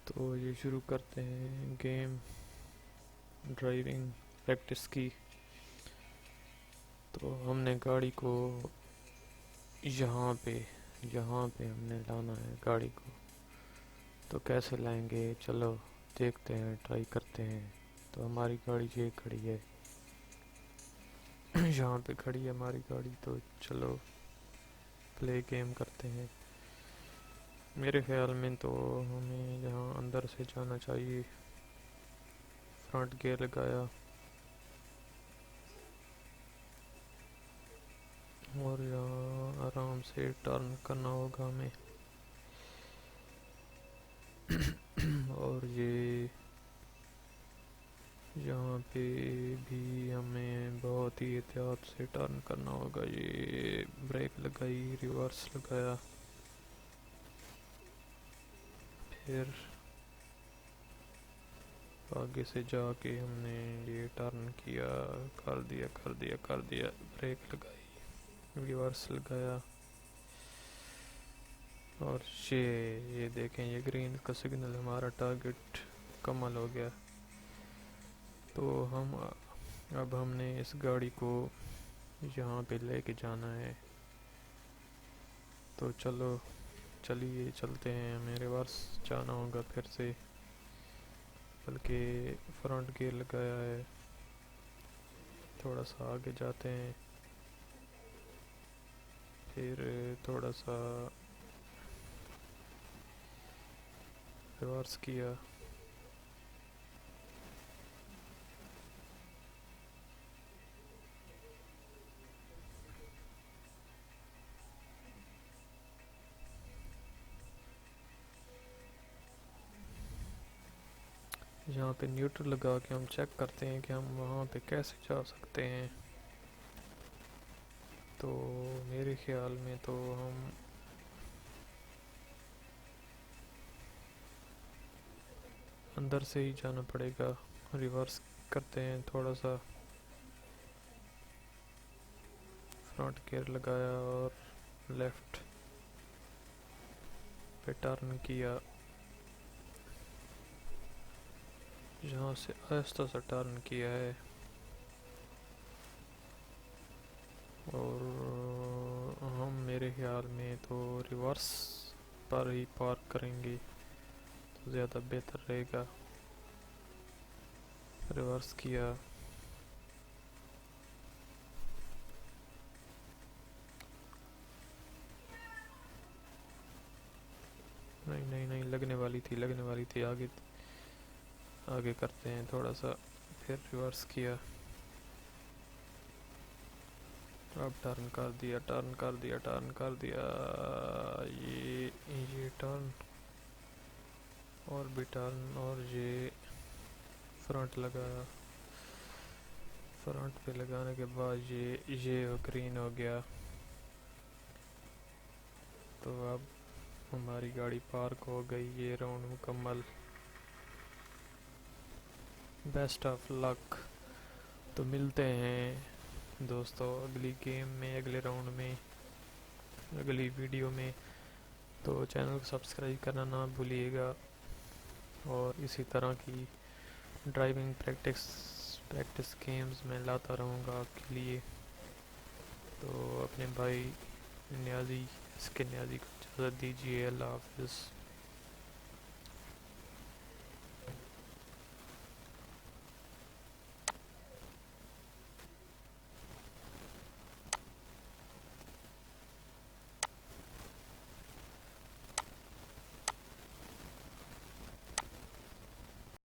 तो ये शुरू करते हैं गेम ड्राइविंग प्रैक्टिस की। तो हमने गाड़ी को यहाँ पे हमने लाना है गाड़ी को। तो कैसे लाएंगे, चलो देखते हैं, ट्राई करते हैं। तो हमारी गाड़ी ये खड़ी है यहाँ पे खड़ी है हमारी गाड़ी। तो चलो प्ले गेम करते हैं। मेरे ख्याल में तो हमें यहाँ अंदर से जाना चाहिए। फ्रंट गियर लगाया और यहाँ आराम से टर्न करना होगा हमें। और ये यहाँ पे भी हमें बहुत ही एहतियात से टर्न करना होगा। ये ब्रेक लगाई, रिवर्स लगाया, फिर आगे से जाके हमने ये टर्न किया, कर दिया, ब्रेक लगाई, रिवर्स लगाया। और ये देखें, ये ग्रीन का सिग्नल, हमारा टारगेट कमल हो गया। तो अब हमने इस गाड़ी को यहाँ पे लेके जाना है। तो चलिए चलते हैं। हमें रिवर्स जाना होगा फिर से, बल्कि फ्रंट गियर लगाया है। थोड़ा सा आगे जाते हैं, फिर थोड़ा सा रिवर्स किया। यहाँ पे न्यूट्रल लगा के हम चेक करते हैं कि हम वहाँ पे कैसे जा सकते हैं। तो मेरे ख्याल में तो हम अंदर से ही जाना पड़ेगा। रिवर्स करते हैं, थोड़ा सा फ्रंट गियर लगाया और लेफ्ट पे टर्न किया। यहाँ से आहिस्ता सा टर्न किया है और हम मेरे ख्याल में तो रिवर्स पर ही पार्क करेंगे तो ज़्यादा बेहतर रहेगा। रिवर्स किया, नहीं, लगने वाली थी। आगे आगे करते हैं थोड़ा सा, फिर रिवर्स किया। अब टर्न कर दिया। ये टर्न और भी टर्न, और ये फ्रंट लगाया। फ्रंट पे लगाने के बाद ये ग्रीन हो गया। तो अब हमारी गाड़ी पार्क हो गई। ये राउंड मुकम्मल। Best of luck. तो मिलते हैं दोस्तों अगली गेम में, अगले राउंड में, अगली वीडियो में। तो चैनल को सब्सक्राइब करना ना भूलिएगा और इसी तरह की ड्राइविंग प्रैक्टिस गेम्स में लाता रहूँगा आपके लिए। तो अपने भाई न्याजी को इजाज़त दीजिए। अल्लाह हाफ़िज़।